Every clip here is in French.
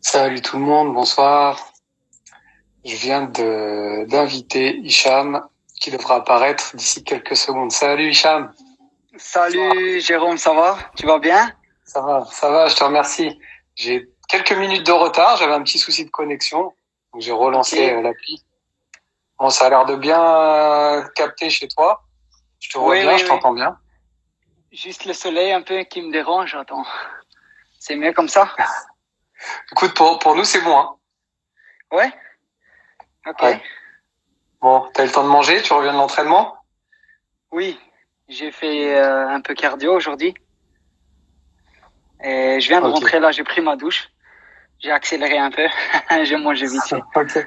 Salut tout le monde, bonsoir. Je viens d'inviter Hicham qui devra apparaître d'ici quelques secondes. Salut Hicham. Bonsoir. Salut Jérôme, ça va? Tu vas bien? Ça va, je te remercie. J'ai quelques minutes de retard, j'avais un petit souci de connexion, donc j'ai Ok. relancé l'appli. Bon, ça a l'air de bien capter chez toi. Je te vois Oui, bien, oui, je oui. t'entends bien. Juste le soleil un peu qui me dérange. Attends. C'est mieux comme ça? Écoute, pour nous, c'est bon, hein. Ouais? Ok. Ouais. Bon, t'as eu le temps de manger, tu reviens de l'entraînement? Oui, j'ai fait un peu cardio aujourd'hui. Et je viens de Ok. rentrer là, j'ai pris ma douche. J'ai accéléré un peu. J'ai mangé vite fait. Ok.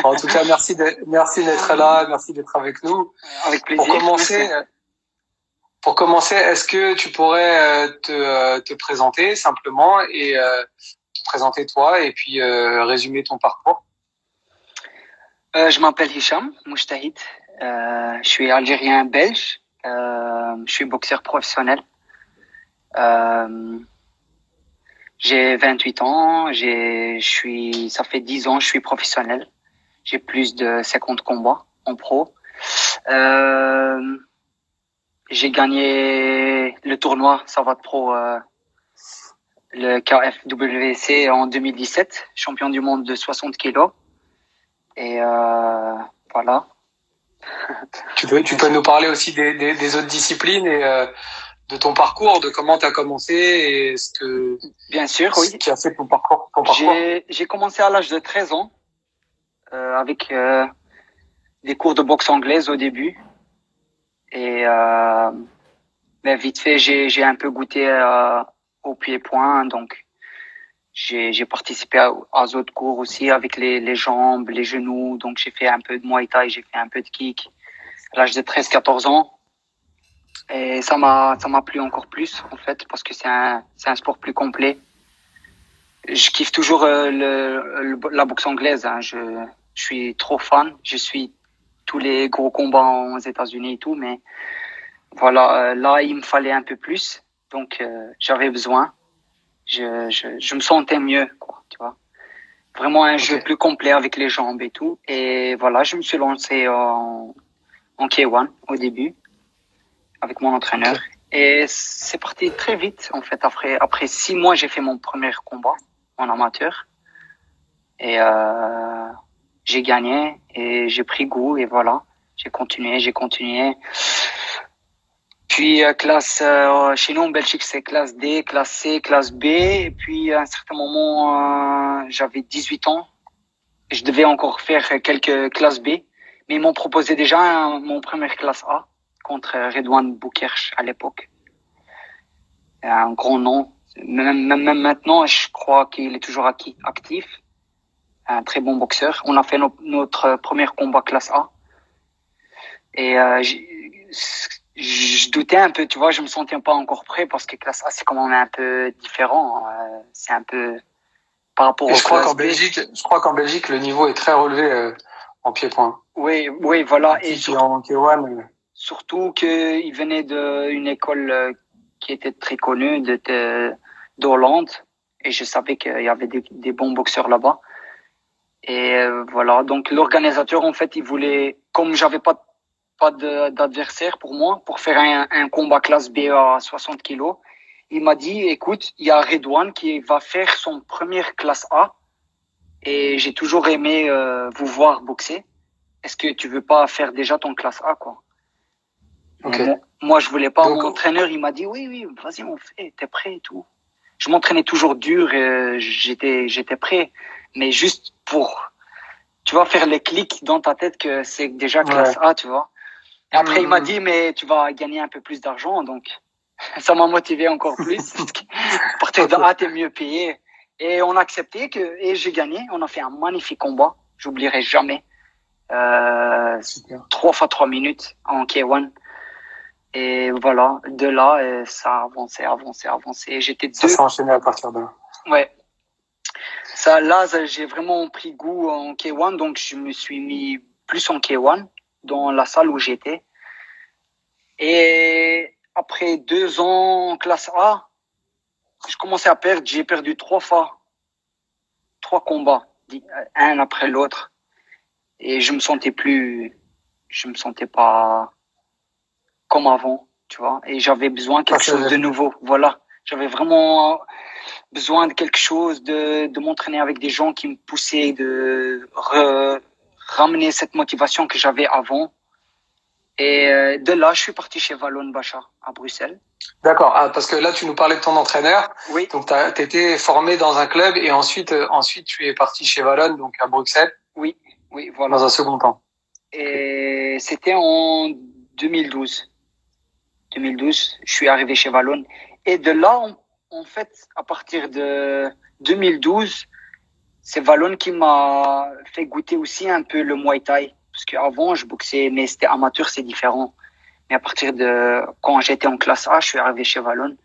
En tout cas, merci d'être là, merci d'être avec nous. Avec Pour plaisir, merci. commencer, Pour commencer, est-ce que tu pourrais te présenter simplement et te présenter toi et puis résumer ton parcours? Je m'appelle Hicham Moujtahid. Je suis algérien belge. Je suis boxeur professionnel. Euh, J'ai 28 ans, ça fait 10 ans, je suis professionnel. J'ai plus de 50 combats en pro. Euh, j'ai gagné le tournoi Savate Pro, le KFWC en 2017, champion du monde de 60 kilos. Et voilà. Tu peux nous parler aussi des autres disciplines et de ton parcours, de comment tu as commencé et Bien sûr, ce oui. qui a fait ton parcours. J'ai commencé à l'âge de 13 ans avec des cours de boxe anglaise au début. Et mais vite fait, j'ai un peu goûté au pied-point, donc j'ai participé à d'autres cours aussi avec les jambes, les genoux. Donc j'ai fait un peu de Muay Thai, j'ai fait un peu de kick à l'âge de 13-14 ans. Et ça m'a plu encore plus en fait parce que c'est un sport plus complet. Je kiffe toujours la boxe anglaise. Hein. Je suis trop fan. Je suis tous les gros combats aux États-Unis et tout, mais voilà, là il me fallait un peu plus, donc j'avais besoin. Je me sentais mieux, quoi, tu vois. Vraiment un Ok. jeu plus complet avec les jambes et tout. Et voilà, je me suis lancé en K1 au début avec mon entraîneur. Ok. Et c'est parti très vite, en fait. Après 6 mois, j'ai fait mon premier combat en amateur. Et j'ai gagné et j'ai pris goût et voilà. J'ai continué. Puis chez nous en Belgique, c'est classe D, classe C, classe B. Et puis à un certain moment, j'avais 18 ans. Je devais encore faire quelques classes B. Mais ils m'ont proposé déjà mon première classe A contre Redouane Boukerch à l'époque. Un grand nom. Même maintenant, je crois qu'il est toujours actif. Un très bon boxeur. On a fait notre premier combat classe A. Et je doutais un peu, tu vois, je me sentais pas encore prêt parce que classe A, c'est quand même un peu différent. C'est un peu par rapport Et aux classes B. je crois qu'en Belgique, le niveau est très relevé en pied-point. Oui, oui, En voilà. Et kick et en K1. surtout qu'il venait d'une école qui était très connue, d'Hollande. Et je savais qu'il y avait des bons boxeurs là-bas. Et voilà. Donc, l'organisateur, en fait, il voulait, comme j'avais pas d'adversaire pour moi, pour faire un combat classe B à 60 kilos, il m'a dit, écoute, il y a Redouane qui va faire son première classe A et j'ai toujours aimé vous voir boxer. Est-ce que tu veux pas faire déjà ton classe A, quoi? Ok. Moi, je voulais pas. Donc, Mon entraîneur, il m'a dit, oui, oui, vas-y, on fait, t'es prêt et tout. Je m'entraînais toujours dur et j'étais prêt. Mais juste pour, tu vois, faire les clics dans ta tête que c'est déjà ouais. classe A, tu vois. Et après, il m'a dit, mais tu vas gagner un peu plus d'argent. Donc, ça m'a motivé encore plus. Parce que à partir de Ok. A, t'es mieux payé. Et on a accepté et j'ai gagné. On a fait un magnifique combat. J'oublierai jamais. Euh, Super. 3 fois 3 minutes en K1. Et voilà, de là, ça a avancé, avancé, avancé. J'étais Ça s'est enchaîné à partir de là. ouais. J'ai vraiment pris goût en K1. Donc, je me suis mis plus en K1 dans la salle où j'étais. Et après 2 ans en classe A, je commençais à perdre. J'ai perdu 3 combats, un après l'autre. Et je me sentais pas comme avant, tu vois. Et j'avais besoin de quelque chose de nouveau. Voilà. J'avais vraiment besoin de quelque chose, de m'entraîner avec des gens qui me poussaient, de ramener cette motivation que j'avais avant. Et de là, je suis parti chez Valon Bacha à Bruxelles. D'accord. Ah, parce que là, tu nous parlais de ton entraîneur. Oui. Donc, t'étais formé dans un club et ensuite, tu es parti chez Valon, donc à Bruxelles. Oui, voilà. Dans un second temps. Et c'était en 2012. 2012, je suis arrivé chez Valon. Et de là, en fait, à partir de 2012, c'est Valon qui m'a fait goûter aussi un peu le Muay Thai. Parce qu'avant, je boxais, mais c'était amateur, c'est différent. Mais à partir de quand j'étais en classe A, je suis arrivé chez Valon.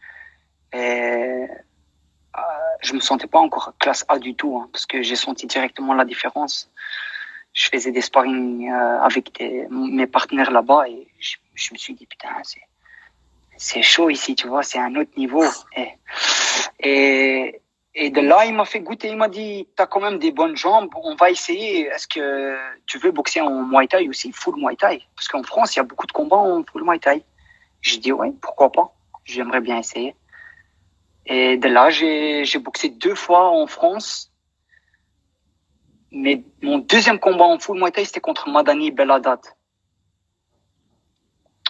Et je me sentais pas encore classe A du tout, hein, parce que j'ai senti directement la différence. Je faisais des sparring avec mes partenaires là-bas et je me suis dit, putain, c'est chaud ici, tu vois, c'est un autre niveau. Et de là, il m'a fait goûter, il m'a dit, t'as quand même des bonnes jambes, on va essayer. Est-ce que tu veux boxer en Muay Thai aussi, full Muay Thai? Parce qu'en France, il y a beaucoup de combats en full Muay Thai. J'ai dit, ouais, pourquoi pas? J'aimerais bien essayer. Et de là, j'ai boxé 2 fois en France. Mais mon deuxième combat en full Muay Thai, c'était contre Madani Beladat.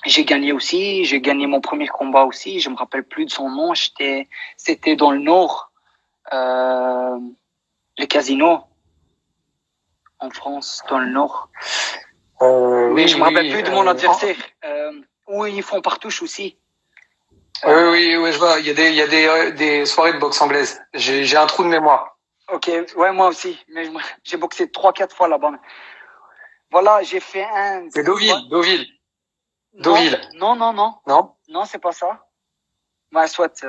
J'ai gagné aussi, j'ai gagné mon premier combat aussi, je me rappelle plus de son nom, c'était dans le nord, le casino, en France, dans le nord. Mais je me rappelle plus de mon adversaire, où ils font partouche aussi. Oui, je vois, il y a des soirées de boxe anglaise. J'ai un trou de mémoire. Ok, ouais, moi aussi, mais j'ai boxé 3-4 fois là-bas. Voilà, j'ai fait un... C'est Deauville. Non. Non, c'est pas ça. Bah, soit,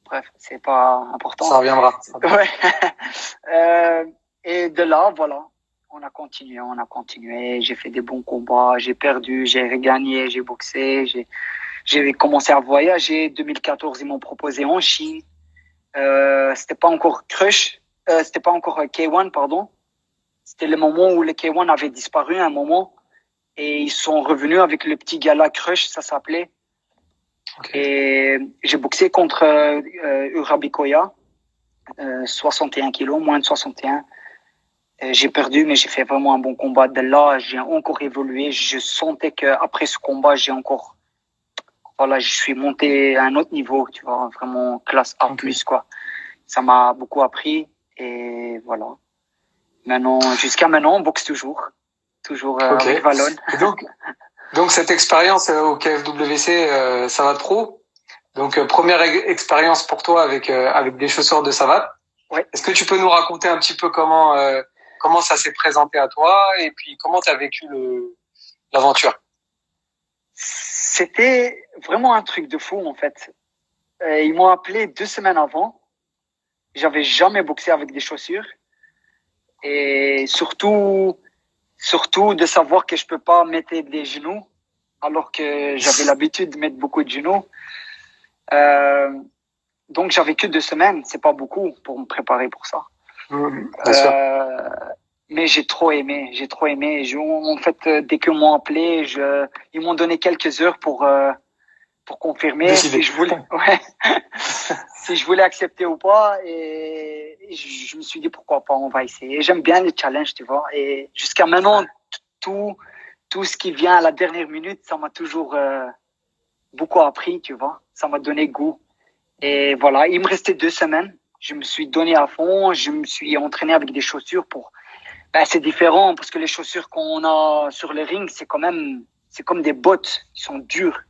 bref, c'est pas important. Ça reviendra. Ouais. Et de là, voilà, on a continué. J'ai fait des bons combats, j'ai perdu, j'ai regagné, j'ai boxé, j'ai commencé à voyager. 2014, ils m'ont proposé en Chine. C'était pas encore Crush, c'était pas encore K1, pardon. C'était le moment où le K1 avait disparu à un moment. Et ils sont revenus avec le petit gala Crush, ça s'appelait. Okay. Et j'ai boxé contre Urabikoya, 61 kilos, moins de 61. J'ai perdu, mais j'ai fait vraiment un bon combat. De là, j'ai encore évolué. Je sentais qu'après ce combat, je suis monté à un autre niveau, tu vois, vraiment classe A+, quoi. Ça m'a beaucoup appris et voilà. Jusqu'à maintenant, on boxe toujours avec Valon. Donc cette expérience au KFWC Savate Pro, donc première expérience pour toi avec des chaussures de savate. Ouais. Est-ce que tu peux nous raconter un petit peu comment ça s'est présenté à toi et puis comment tu as vécu l'aventure? C'était vraiment un truc de fou en fait. Ils m'ont appelé 2 semaines avant. J'avais jamais boxé avec des chaussures et surtout de savoir que je peux pas mettre des genoux alors que j'avais l'habitude de mettre beaucoup de genoux. Donc j'avais que 2 semaines, c'est pas beaucoup pour me préparer pour ça. Bien sûr. Mais j'ai trop aimé. En fait, dès qu'ils m'ont appelé, ils m'ont donné quelques heures pour confirmer si je voulais accepter ou pas. Et je me suis dit pourquoi pas, on va essayer. J'aime bien les challenges, tu vois. Et jusqu'à maintenant, tout ce qui vient à la dernière minute, ça m'a toujours beaucoup appris, tu vois. Ça m'a donné goût. Et voilà, il me restait 2 semaines. Je me suis donné à fond. Je me suis entraîné avec des chaussures c'est différent parce que les chaussures qu'on a sur le ring, c'est comme des bottes. Ils sont durs.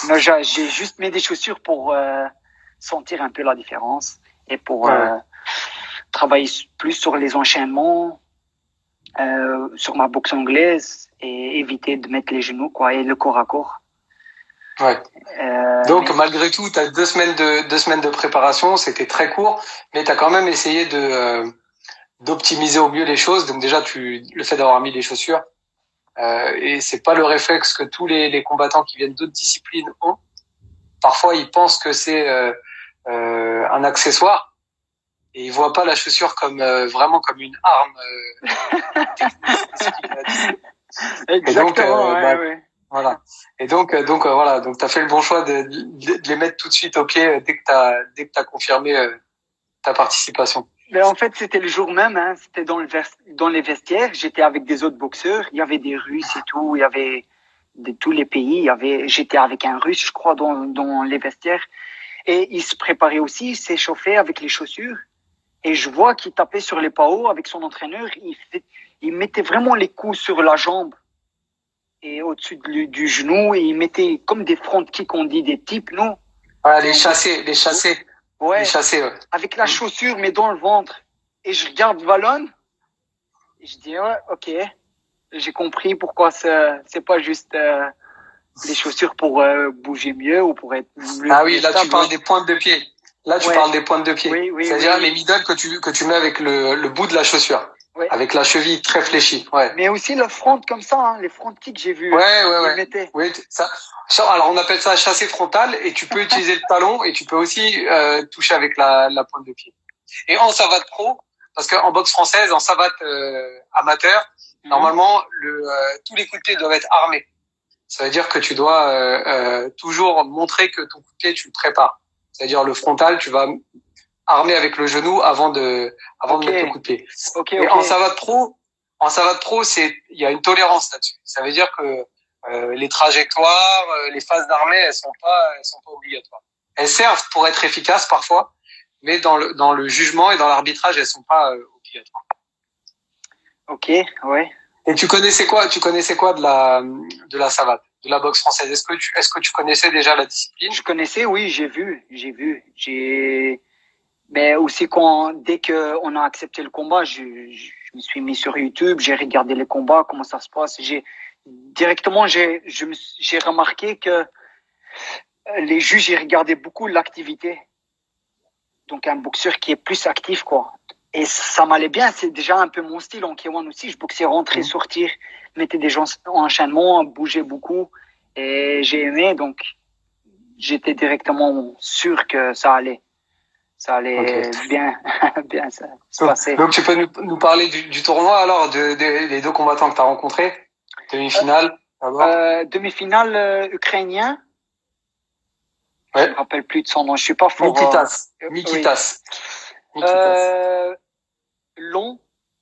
Mais j'ai juste mis des chaussures pour sentir un peu la différence et pour travailler plus sur les enchaînements, sur ma boxe anglaise et éviter de mettre les genoux, quoi, et le corps à corps. Ouais. Donc malgré tout, tu as 2 semaines de préparation, c'était très court, mais tu as quand même essayé d'optimiser au mieux les choses. Donc déjà, le fait d'avoir mis les chaussures, et c'est pas le réflexe que tous les combattants qui viennent d'autres disciplines ont. Parfois, ils pensent que c'est un accessoire, et il voit pas la chaussure comme vraiment comme une arme technique. Exactement, ouais. Voilà. Et donc voilà, donc t'as fait le bon choix de les mettre tout de suite au pied dès que t'as confirmé ta participation. Mais en fait, c'était le jour même, hein, c'était dans les vestiaires, j'étais avec des autres boxeurs, il y avait des Russes et tout, il y avait de tous les pays, j'étais avec un Russe, je crois, dans les vestiaires, et il se préparait aussi, il s'échauffait avec les chaussures, et je vois qu'il tapait sur les paos avec son entraîneur, il mettait vraiment les coups sur la jambe et au-dessus du genou, et il mettait comme des front kicks, on dit des types, non? Voilà, les chassés. Ouais, les chassés, ouais. avec la chaussure, mais dans le ventre. Et je regarde Valon, et je dis, ouais, ok, j'ai compris pourquoi c'est pas juste les chaussures pour bouger mieux ou pour être mieux. Ah oui, là tu parles des pointes de pied. Là tu parles des pointes de pied. Oui, c'est-à-dire les middle que tu mets avec le bout de la chaussure. Ouais. Avec la cheville très fléchie. Ouais. Mais aussi le front comme ça, hein, les front kicks j'ai vu. Ouais. Oui, ça. Alors on appelle ça chassé frontal et tu peux utiliser le talon et tu peux aussi toucher avec la pointe de pied. Et en savate pro, parce qu'en boxe française, en savate amateur, normalement tous les coups de pied doivent être armés. Ça veut dire que tu dois toujours montrer que ton coup de pied tu le prépares. C'est-à-dire le frontal, tu vas armer avec le genou avant de mettre le coup de pied. Et en savate pro, il y a une tolérance là-dessus. Ça veut dire que les trajectoires, les phases d'armée, elles sont pas obligatoires. Elles servent pour être efficaces parfois, mais dans le jugement et dans l'arbitrage, elles sont pas obligatoires. Ok, ouais. Et tu connaissais quoi de la savate, de la boxe française? Est-ce que tu connaissais déjà la discipline? Je connaissais, oui, j'ai vu. Mais aussi dès que on a accepté le combat, je me suis mis sur YouTube, j'ai regardé les combats, comment ça se passe. Directement, j'ai remarqué que les juges, ils regardaient beaucoup l'activité. Donc, un boxeur qui est plus actif, quoi. Et ça m'allait bien. C'est déjà un peu mon style en K1 aussi. Je boxais rentrer, sortir, mettais des gens en enchaînement, bougeais beaucoup. Et j'ai aimé. Donc, j'étais directement sûr que ça allait bien se passer. Donc, tu peux nous parler du tournoi, alors, des deux combattants que tu as rencontrés? Demi-finale, d'abord. Demi-finale ukrainien. Ouais. Je me rappelle plus de son nom. Je suis pas fort. Nikitas. Long,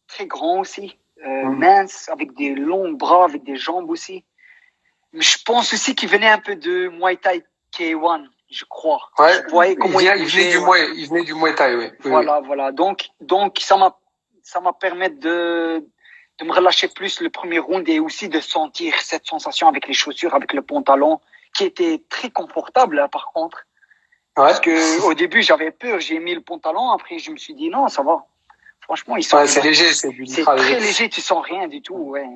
très grand aussi, mince, avec des longs bras, avec des jambes aussi. Mais je pense aussi qu'il venait un peu de Muay Thai K1, je crois. Ouais. Je voyais comment il venait du Muay Thai, oui. Voilà. Donc ça m'a permis de me relâcher plus le premier round et aussi de sentir cette sensation avec les chaussures, avec le pantalon, qui était très confortable, hein, par contre. Ouais. Parce que au début, j'avais peur, j'ai mis le pantalon, après je me suis dit non, ça va. Franchement, c'est léger, c'est très léger, tu sens rien du tout, ouais.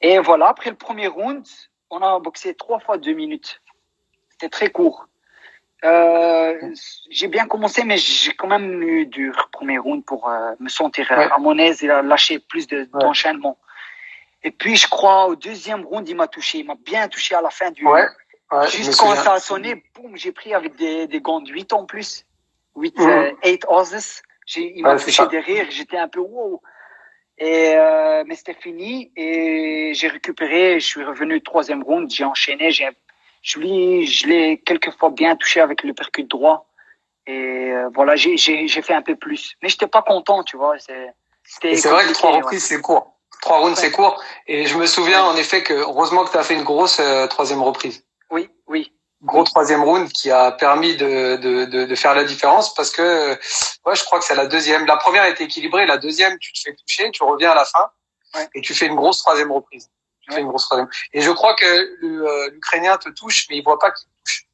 Et voilà, après le premier round, on a boxé 3 fois 2 minutes. C'était très court. J'ai bien commencé, mais j'ai quand même eu dur premier round pour me sentir à mon aise et lâcher plus d'enchaînement. Et puis, je crois, au deuxième round, il m'a bien touché à la fin du round. Juste quand ça a sonné, boum, j'ai pris avec des gants de 8 en plus. 8 Aussies. Il m'a touché derrière, j'étais un peu wow. Mais c'était fini et j'ai récupéré, je suis revenu troisième round, j'ai enchaîné, je l'ai quelquefois bien touché avec le percute droit. Et voilà, j'ai fait un peu plus. Mais j'étais pas content, tu vois. C'est vrai que 3 reprises, c'est court. 3 rounds, c'est court. Et je me souviens, en effet, que heureusement que tu as fait une grosse troisième reprise. Oui. Gros troisième round qui a permis de faire la différence parce que, je crois que c'est la deuxième. La première était équilibrée. La deuxième, tu te fais toucher, tu reviens à la fin et tu fais une grosse troisième reprise. Et je crois que l'Ukrainien te touche, mais il voit pas qu'il te touche.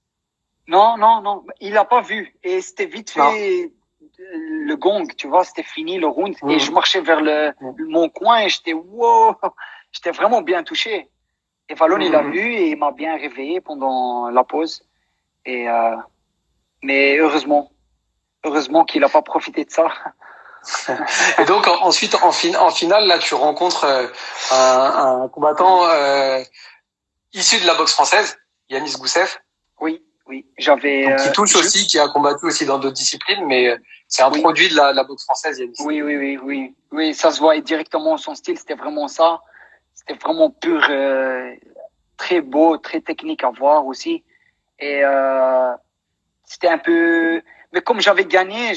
Non. Il a pas vu. Et c'était vite fait le gong, tu vois, c'était fini le round. Et je marchais vers mon coin et j'étais wow. J'étais vraiment bien touché. Et Valon, il a vu et il m'a bien réveillé pendant la pause. Et mais heureusement qu'il a pas profité de ça. Et donc ensuite en finale, là, tu rencontres un combattant issu de la boxe française, Yanis Goussev. Oui. Oui. J'avais. Donc, qui touche aussi, qui a combattu aussi dans d'autres disciplines, mais c'est un produit de la boxe française, Yanis. Oui, ça se voit directement son style, c'était vraiment ça. C'était vraiment pur, très beau, très technique à voir aussi. Et c'était un peu. Mais comme j'avais gagné,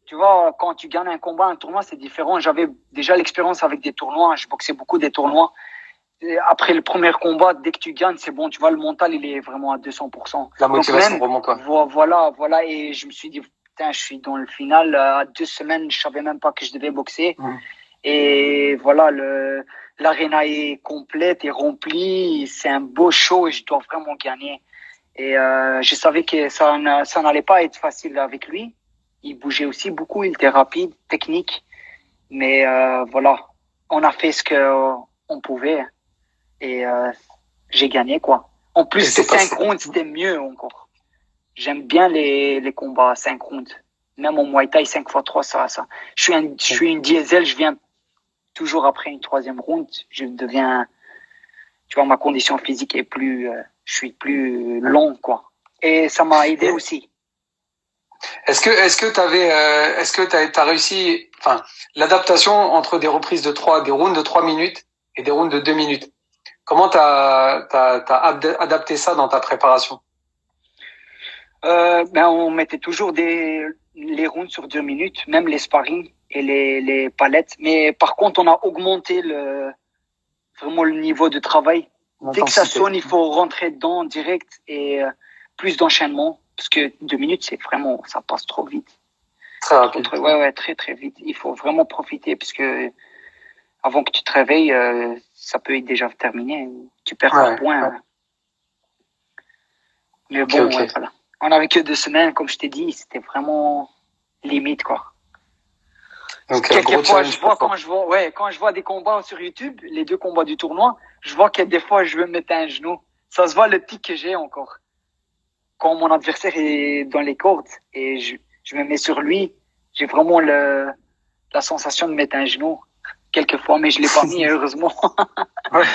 tu vois, quand tu gagnes un combat, un tournoi, c'est différent. J'avais déjà l'expérience avec des tournois. Je boxais beaucoup des tournois. Et après le premier combat, dès que tu gagnes, c'est bon. Tu vois, le mental, il est vraiment à 200%. La motivation remonte, quoi. Voilà. Et je me suis dit, putain, je suis dans le final. À 2 semaines, je savais même pas que je devais boxer. Et voilà, l'aréna est complète et remplie. C'est un beau show et je dois vraiment gagner. Et je savais que ça n'allait pas être facile avec lui. Il bougeait aussi beaucoup, il était rapide, technique. Mais voilà, on a fait ce que on pouvait et j'ai gagné, quoi. En plus, c'était 5 rounds, c'était mieux encore. J'aime bien les combats 5 rounds. Même en Muay Thai, 5x3, ça. Je suis une diesel, je viens toujours après une 3e round. Je deviens, tu vois, ma condition physique est plus, je suis plus long, quoi. Et ça m'a aidé aussi. Est-ce que t'as réussi, enfin, l'adaptation entre des reprises des rounds de 3 minutes et des rounds de 2 minutes? Comment t'as adapté ça dans ta préparation? On mettait toujours les rounds sur 2 minutes, même les sparring et les palettes. Mais par contre, on a augmenté vraiment le niveau de travail. Dès que ça sonne, il faut rentrer dedans direct et plus d'enchaînement. Parce que 2 minutes, c'est vraiment, ça passe trop vite. Très rapide. Ouais, très, très vite. Il faut vraiment profiter parce que avant que tu te réveilles, ça peut être déjà terminé. Tu perds par point. Ouais. Mais bon, ouais, voilà. On avait que 2 semaines, comme je t'ai dit, c'était vraiment limite, quoi. Donc, quelquefois, quand je vois des combats sur YouTube, les 2 combats du tournoi, je vois que des fois, je veux me mettre un genou. Ça se voit le tic que j'ai encore. Quand mon adversaire est dans les cordes et je me mets sur lui, j'ai vraiment la sensation de mettre un genou. Quelquefois, mais je l'ai pas mis, heureusement. Ouais.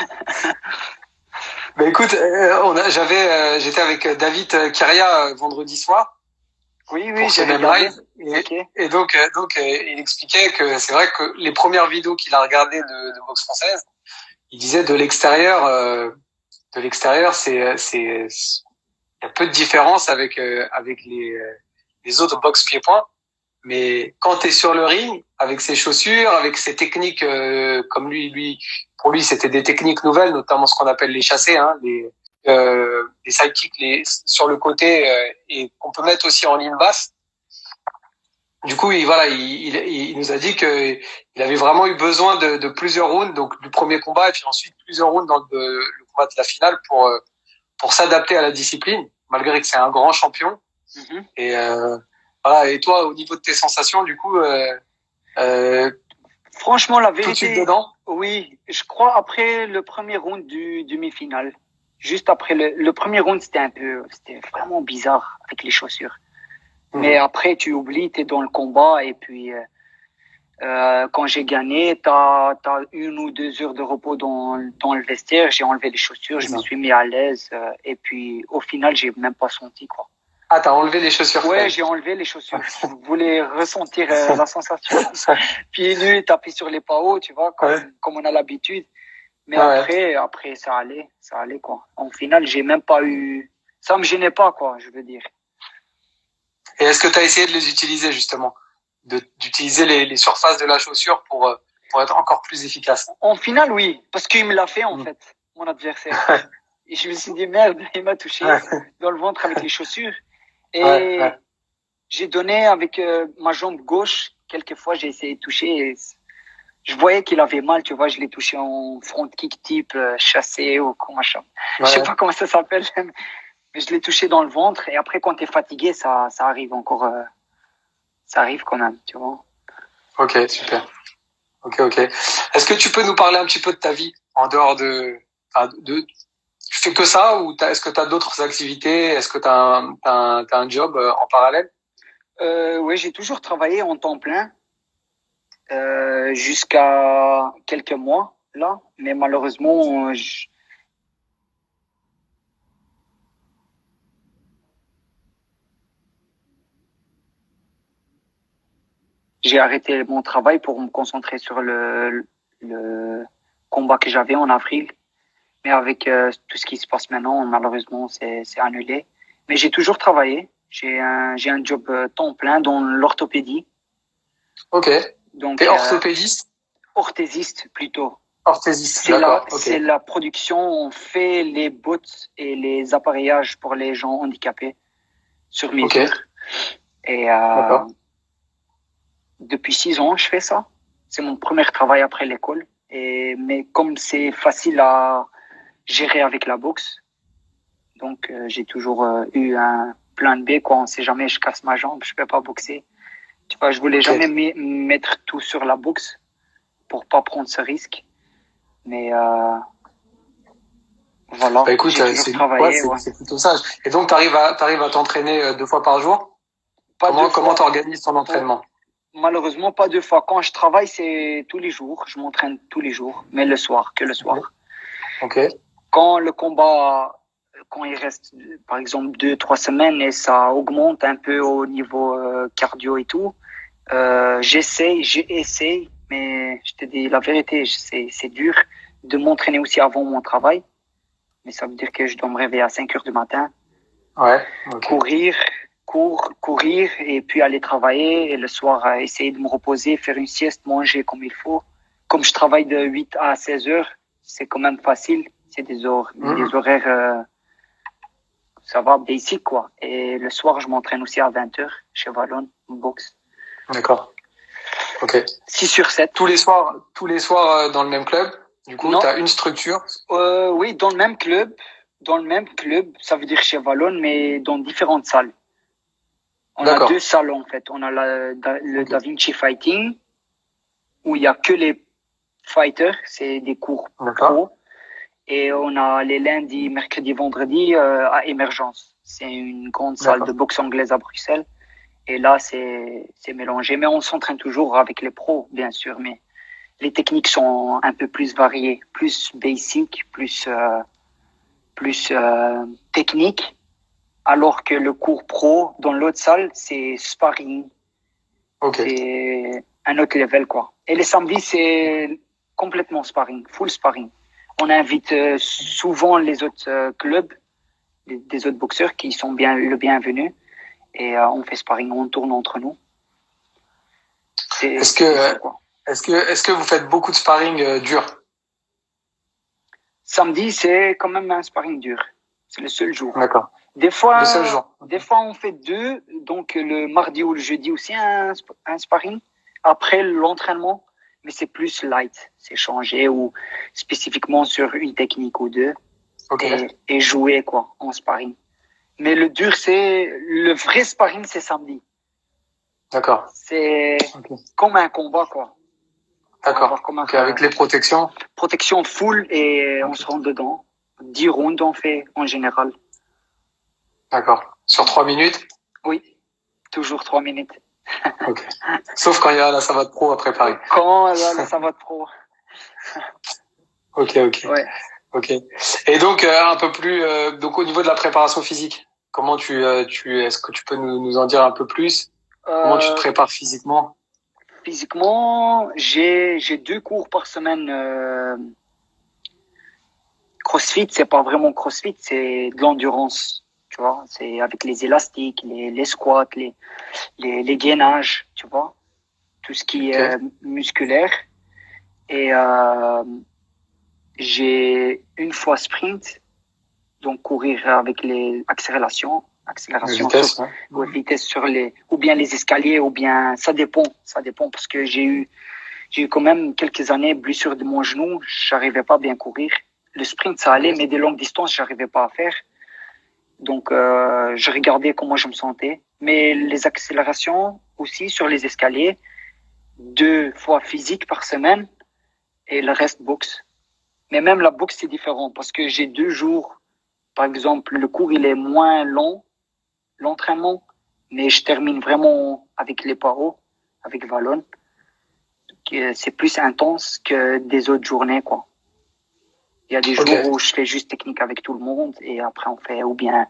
Ben écoute, j'étais avec David Kiria vendredi soir. Oui, j'ai même live. Et donc, il expliquait que c'est vrai que les premières vidéos qu'il a regardées de boxe française, il disait de l'extérieur, il y a peu de différence avec les autres boxe pieds-points. Mais quand tu es sur le ring, avec ses chaussures, avec ses techniques, comme pour lui, c'était des techniques nouvelles, notamment ce qu'on appelle les chassés, hein, les sidekicks sur le côté, et qu'on peut mettre aussi en ligne basse. Du coup, il nous a dit que il avait vraiment eu besoin de plusieurs rounds, donc du premier combat et puis ensuite plusieurs rounds dans le combat de la finale pour s'adapter à la discipline, malgré que c'est un grand champion. Mm-hmm. Et voilà. Et toi, au niveau de tes sensations, du coup, franchement, la vérité, tout de suite dedans. Oui, je crois après le premier round du demi-finale, juste après le premier round, c'était vraiment bizarre avec les chaussures. Mais après, tu oublies, t'es dans le combat et puis quand j'ai gagné, t'as 1 ou 2 heures de repos dans le vestiaire. J'ai enlevé les chaussures, je me suis mis à l'aise et puis au final, j'ai même pas senti, quoi. Ah, t'as enlevé les chaussures? Ouais, j'ai enlevé les chaussures. Je voulais ressentir la sensation. Pieds nus, taper sur les pas hauts, tu vois, comme on a l'habitude. Mais après, ça allait, quoi. En final, j'ai même pas eu, ça me gênait pas, quoi, je veux dire. Et est-ce que tu as essayé de les utiliser, justement? D'utiliser les surfaces de la chaussure pour être encore plus efficace? En final, oui. Parce qu'il me l'a fait, en fait, mon adversaire. Et je me suis dit, merde, il m'a touché dans le ventre avec les chaussures. Et j'ai donné avec ma jambe gauche. Quelquefois, j'ai essayé de toucher. Et je voyais qu'il avait mal, tu vois. Je l'ai touché en front kick type chassé ou comment ça. Je sais pas comment ça s'appelle. Mais je l'ai touché dans le ventre. Et après, quand t'es fatigué, ça arrive encore. Ça arrive quand même, tu vois. Ok, super. Ok. Est-ce que tu peux nous parler un petit peu de ta vie en dehors tu fais que ça ou est-ce que tu as d'autres activités? Est-ce que tu as un job en parallèle? Oui, j'ai toujours travaillé en temps plein jusqu'à quelques mois là, mais malheureusement, j'ai arrêté mon travail pour me concentrer sur le combat que j'avais en avril. Mais avec tout ce qui se passe maintenant, malheureusement, c'est annulé. Mais j'ai toujours travaillé. J'ai un job temps plein dans l'orthopédie. Ok. Donc, t'es orthopédiste? Orthésiste plutôt. Orthésiste, d'accord. C'est la production. On fait les bottes et les appareillages pour les gens handicapés sur mesure. Et depuis 6 ans, je fais ça. C'est mon premier travail après l'école. Mais comme c'est facile à gérer avec la boxe, donc j'ai toujours eu un plan B, quoi. On sait jamais, je casse ma jambe, je peux pas boxer. Tu vois, je voulais jamais mettre tout sur la boxe pour pas prendre ce risque. Mais voilà. Bah écoute, c'est plutôt sage. Et donc t'arrives à t'entraîner 2 fois par jour? Comment t'organises ton entraînement? Malheureusement, pas 2 fois. Quand je travaille, c'est tous les jours. Je m'entraîne tous les jours, mais le soir, que le soir. Ok. Quand le combat, quand il reste, par exemple, 2-3 semaines et ça augmente un peu au niveau cardio et tout, j'essaye, mais je te dis la vérité, c'est dur de m'entraîner aussi avant mon travail. Mais ça veut dire que je dois me réveiller à 5 heures du matin. Ouais. Courir et puis aller travailler et le soir essayer de me reposer, faire une sieste, manger comme il faut. Comme je travaille de 8 à 16 heures, c'est quand même facile. C'est des horaires, ça va, basic, quoi. Et le soir, je m'entraîne aussi à 20 heures chez Valon, en boxe. D'accord. Ok. 6 sur 7. Tous les soirs dans le même club? Du coup, tu as une structure? Oui, dans le même club. Dans le même club, ça veut dire chez Valon, mais dans différentes salles. On a 2 salles, en fait. On a le Da Vinci Fighting, où il y a que les fighters, c'est des cours pro. Et on a les lundis, mercredis, vendredis à Émergence. C'est une grande salle de boxe anglaise à Bruxelles. Et là, c'est mélangé. Mais on s'entraîne toujours avec les pros, bien sûr. Mais les techniques sont un peu plus variées, plus basic, plus technique. Alors que le cours pro, dans l'autre salle, c'est sparring. C'est un autre level, quoi. Et les samedis, c'est complètement sparring, full sparring. On invite souvent les autres clubs, des autres boxeurs qui sont le bienvenu. Et on fait sparring, on tourne entre nous. Est-ce que vous faites beaucoup de sparring dur? Samedi, c'est quand même un sparring dur. C'est le seul jour. D'accord. Des fois, le seul jour. Des fois, on fait 2. Donc, le mardi ou le jeudi aussi, un sparring. Après l'entraînement. Mais c'est plus light. C'est changé ou spécifiquement sur une technique ou 2. Et jouer, quoi, en sparring. Mais le dur, le vrai sparring, c'est samedi. D'accord. C'est comme un combat, quoi. D'accord. Avec les protections? Protection full et on se rentre dedans. 10 rounds, on fait en général. D'accord. Sur 3 minutes? Oui. Toujours 3 minutes. Ok. Sauf quand il y a la savate pro à préparer. Quand il y a la savate pro. Ok. Ouais. Ok. Et donc, un peu plus, donc au niveau de la préparation physique, comment est-ce que tu peux nous en dire un peu plus? Comment tu te prépares physiquement? Physiquement, j'ai 2 cours par semaine. CrossFit, c'est pas vraiment CrossFit, c'est de l'endurance. Tu vois, c'est avec les élastiques, les squats, les gainages, tu vois, tout ce qui est musculaire. Et j'ai une fois sprint, donc courir avec les accélérations, vitesse sur ou bien les escaliers, ou bien ça dépend parce que j'ai eu quand même quelques années blessure de mon genou, j'arrivais pas à bien courir. Le sprint ça allait, mais des longues distances j'arrivais pas à faire. Donc je regardais comment je me sentais, mais les accélérations aussi sur les escaliers, 2 fois physique par semaine et le reste boxe. Mais même la boxe c'est différent parce que j'ai 2 jours. Par exemple, le cours il est moins long, l'entraînement, mais je termine vraiment avec les paros, avec Valon. C'est plus intense que des autres journées, quoi. Il y a des jours où je fais juste technique avec tout le monde et après on fait ou bien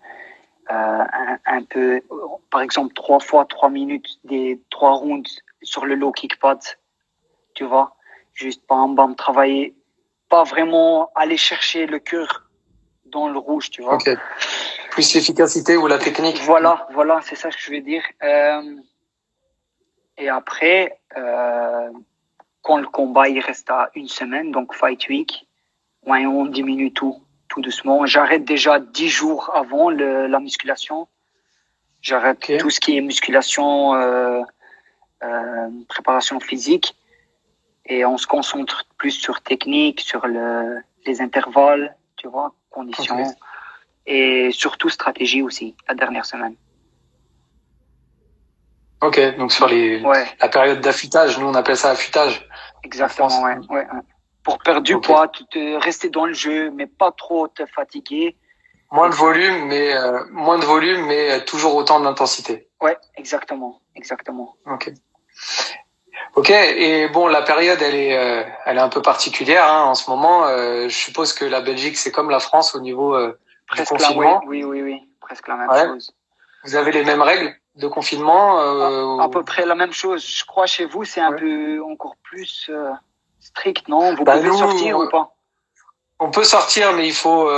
un peu, par exemple 3 fois 3 minutes, des 3 rounds sur le low kick pad, tu vois. Juste, bam, bam, travailler. Pas vraiment aller chercher le cœur dans le rouge, tu vois. Ok. Plus l'efficacité ou la technique. Voilà, c'est ça que je veux dire. Et après, quand le combat il reste à une semaine, donc Fight Week, ouais, on diminue tout doucement. J'arrête déjà 10 jours avant la musculation. J'arrête tout ce qui est musculation, préparation physique, et on se concentre plus sur technique, sur les intervalles, tu vois, conditions, et surtout stratégie aussi, la dernière semaine. Ok, donc sur la période d'affûtage, nous on appelle ça affûtage. Exactement, ouais. Pour perdre du poids, rester dans le jeu, mais pas trop te fatiguer. Moins de volume, mais toujours autant d'intensité. Ouais, exactement. Ok, et bon, la période, elle est un peu particulière hein, en ce moment. Je suppose que la Belgique, c'est comme la France au niveau du confinement. Oui, presque la même chose. Vous avez les mêmes règles de confinement à peu près la même chose. Je crois chez vous, c'est un peu encore plus strict, non? Vous pouvez sortir ou pas? On peut sortir, mais il faut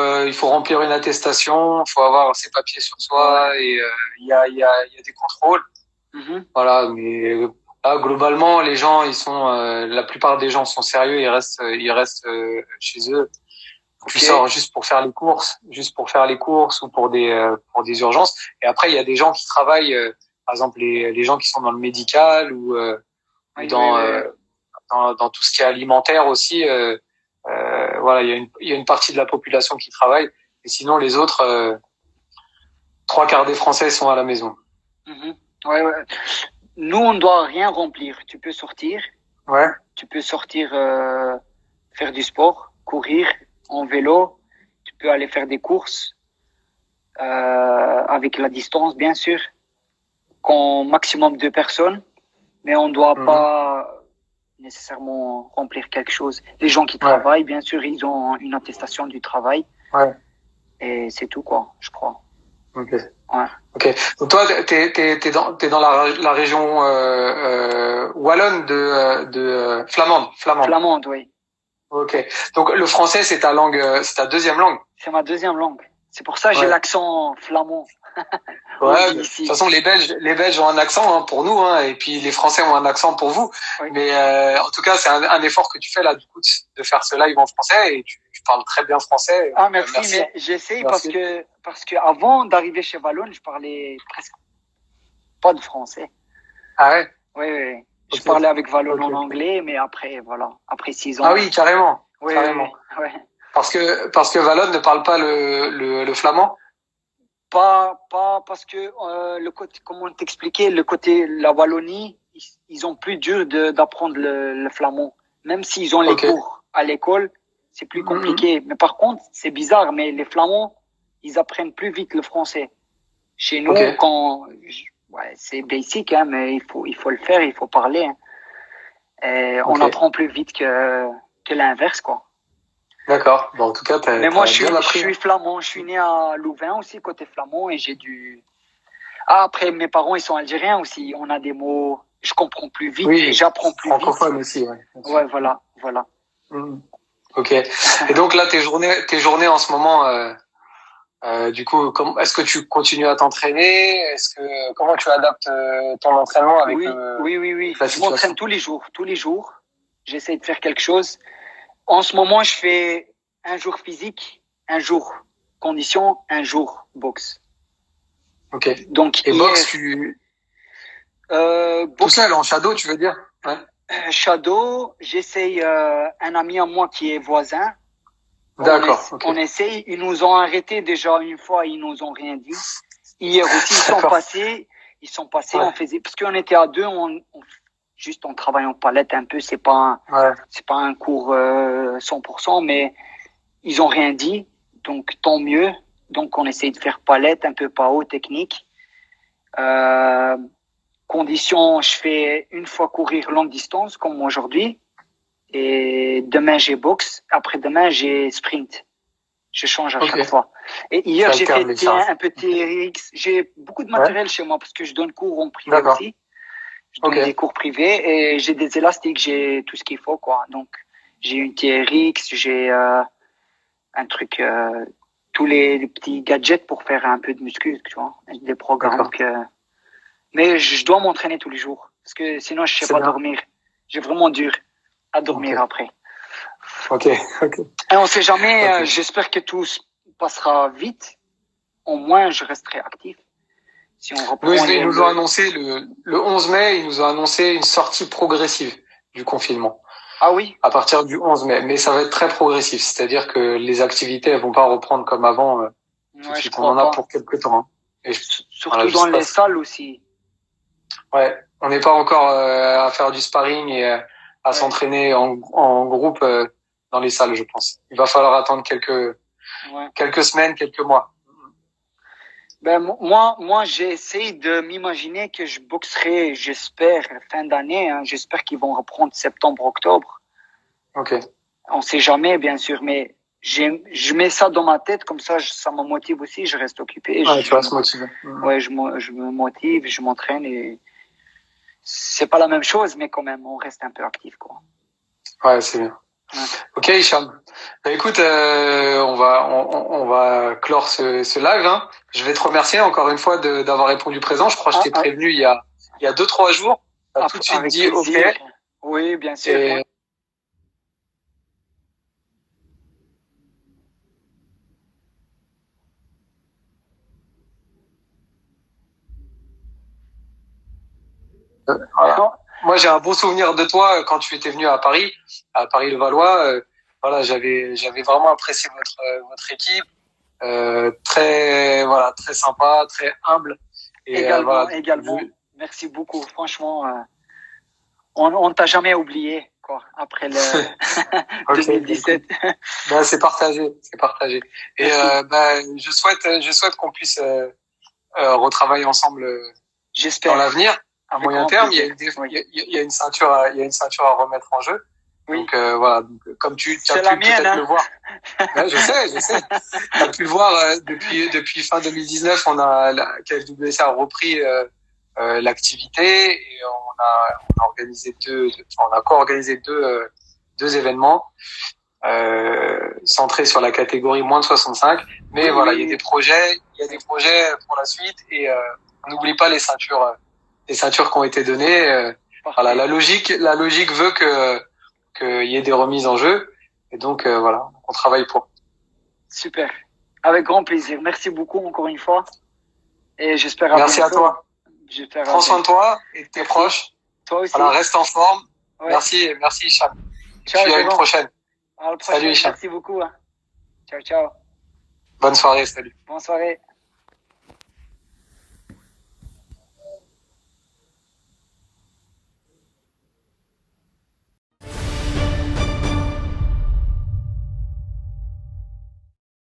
remplir une attestation, il faut avoir ses papiers sur soi et il y a des contrôles. Voilà, mais là, globalement, les gens, la plupart des gens sont sérieux, ils restent chez eux. Tu sors juste pour faire les courses ou pour des urgences. Et après, il y a des gens qui travaillent, par exemple les gens qui sont dans le médical ou dans tout ce qui est alimentaire aussi. Voilà, il y a une partie de la population qui travaille. Et sinon, les autres, 3/4 des Français sont à la maison. Ouais. Nous, on ne doit rien remplir. Tu peux sortir. Ouais. Tu peux sortir faire du sport, courir en vélo. Tu peux aller faire des courses avec la distance, bien sûr. Maximum 2 personnes. Mais on ne doit pas nécessairement remplir quelque chose. Les gens qui travaillent, bien sûr, ils ont une attestation du travail. Ouais. Et c'est tout, quoi, je crois. Ok. Donc toi, t'es dans la région wallonne de flamande. Flamande, oui. Ok. Donc le français, c'est ta deuxième langue. C'est ma deuxième langue. C'est pour ça que j'ai l'accent flamand. Ouais. De toute façon, les Belges ont un accent hein, pour nous, hein, et puis les Français ont un accent pour vous. Oui. Mais en tout cas, c'est un effort que tu fais là, du coup, de faire ce live en français, et tu parles très bien français. Ah merci. Mais j'essaye parce que avant d'arriver chez Valone, je parlais presque pas de français. Ah ouais. Oui. Je parlais avec Valone en anglais, mais après 6 ans. Ah oui, carrément. Oui. Parce que Valone ne parle pas le flamand. Pas parce que le côté, comment t'expliquer, le côté la Wallonie, ils ont plus dur d'apprendre le flamand. Même s'ils ont les cours à l'école, c'est plus compliqué. Mais par contre, c'est bizarre, mais les Flamands, ils apprennent plus vite le français. Chez nous, c'est basic, hein, mais il faut le faire, il faut parler. Hein. Et on apprend plus vite que l'inverse, quoi. D'accord. Bon, en tout cas, mais moi, je suis flamand. Je suis né à Louvain aussi, côté flamand, et après, mes parents, ils sont algériens aussi. On a des mots, je comprends plus vite, et j'apprends plus vite. Francophone aussi, ouais. Ouais, voilà. Ok. Et donc là, tes journées en ce moment, du coup, est-ce que tu continues à t'entraîner? Comment tu adaptes ton entraînement avec Oui. Je m'entraîne tous les jours. J'essaie de faire quelque chose. En ce moment, je fais un jour physique, un jour condition, un jour boxe. Ok. Donc, boxe, tout seul, en shadow, tu veux dire? Ouais. Shadow, j'essaye un ami à moi qui est voisin. D'accord. On essaye. Ils nous ont arrêté déjà une fois, ils nous ont rien dit. Hier aussi, ils sont passés, on faisait, parce qu'on était à 2, on travaille en palette un peu, c'est pas un cours 100%, mais ils ont rien dit, donc tant mieux. Donc on essaye de faire palette, un peu pas haut, technique. Condition, je fais une fois courir longue distance, comme aujourd'hui. Et demain, j'ai boxe. Après-demain, j'ai sprint. Je change à chaque fois. Et hier, j'ai fait un peu TRX. J'ai beaucoup de matériel chez moi parce que je donne cours en privé aussi. Je donne Ok. des cours privés et j'ai des élastiques, j'ai tout ce qu'il faut, quoi. Donc, j'ai une TRX, j'ai un truc, tous les petits gadgets pour faire un peu de muscu, tu vois, des programmes D'accord. mais je dois m'entraîner tous les jours parce que sinon je sais C'est pas bien. dormir. J'ai vraiment dur à dormir Ok. après. Ok. Ok. Et on sait jamais, Ok. j'espère que tout se passera vite. Au moins, je resterai actif. Si on Nous, reprend ils nous ont annoncé le 11 mai, ils nous ont annoncé une sortie progressive du confinement. Ah oui? À partir du 11 mai. Mais ça va être très progressif. C'est-à-dire que les activités, elles vont pas reprendre comme avant, tout de Ouais, je suite. On en crois a pas. pour quelques temps, hein. Et voilà, Surtout je dans sais pas. les salles aussi. Ouais. On n'est pas encore, à faire du sparring et à Ouais. s'entraîner en groupe, dans les salles, je pense. Il va falloir attendre Ouais. quelques semaines, quelques mois. Ben, moi, j'ai essayé de m'imaginer que je boxerai, j'espère, fin d'année, hein. J'espère qu'ils vont reprendre septembre, octobre. Ok. On sait jamais, bien sûr, mais je mets ça dans ma tête, comme ça, ça me motive aussi, je reste occupé. Ouais, tu vas se motiver. Ouais, je me motive, je m'entraîne et c'est pas la même chose, mais quand même, on reste un peu actif, quoi. Ouais, c'est bien. Ouais. Ok, Hicham. Bah, écoute, on va clore ce live, hein. Je vais te remercier encore une fois d'avoir répondu présent. Je crois que je t'ai prévenu il y a 2-3 jours. T'as tout de suite Avec dit plaisir. ok. Oui, bien sûr. Et voilà. Moi, j'ai un bon souvenir de toi quand tu étais venu à Paris-le-Valois. Voilà, j'avais vraiment apprécié votre équipe. Très sympa, très humble. Et Également, voilà. également. Merci beaucoup. Franchement, on t'a jamais oublié, quoi, après le Ok, 2017. bah, c'est partagé, c'est partagé. Et bah, je souhaite qu'on puisse retravailler ensemble dans J'espère. l'avenir, à Avec moyen grand terme. plaisir. Il y a une ceinture, il y a une ceinture à remettre en jeu. Oui. Donc voilà, donc, comme tu as C'est la pu mienne, peut-être hein. le voir. Ouais, je sais. Tu as pu le voir depuis fin 2019, KFWC a repris l'activité et on a organisé on a co-organisé deux événements centrés sur la catégorie moins de 65. Mais Oui, voilà, oui. il y a des projets pour la suite et on n'oublie pas les ceintures qui ont été données. Voilà, la logique veut qu'il y ait des remises en jeu et donc voilà, on travaille pour. Super. Avec grand plaisir. Merci beaucoup encore une fois. Et j'espère à Merci bientôt. à toi. Prends soin de toi et de tes proches. Toi aussi. Voilà, reste en forme. Ouais. Merci, Hicham. Ciao, puis à une prochaine. À la prochaine. Salut, Hicham. Merci beaucoup. Ciao, ciao. Bonne soirée, salut. Bonne soirée.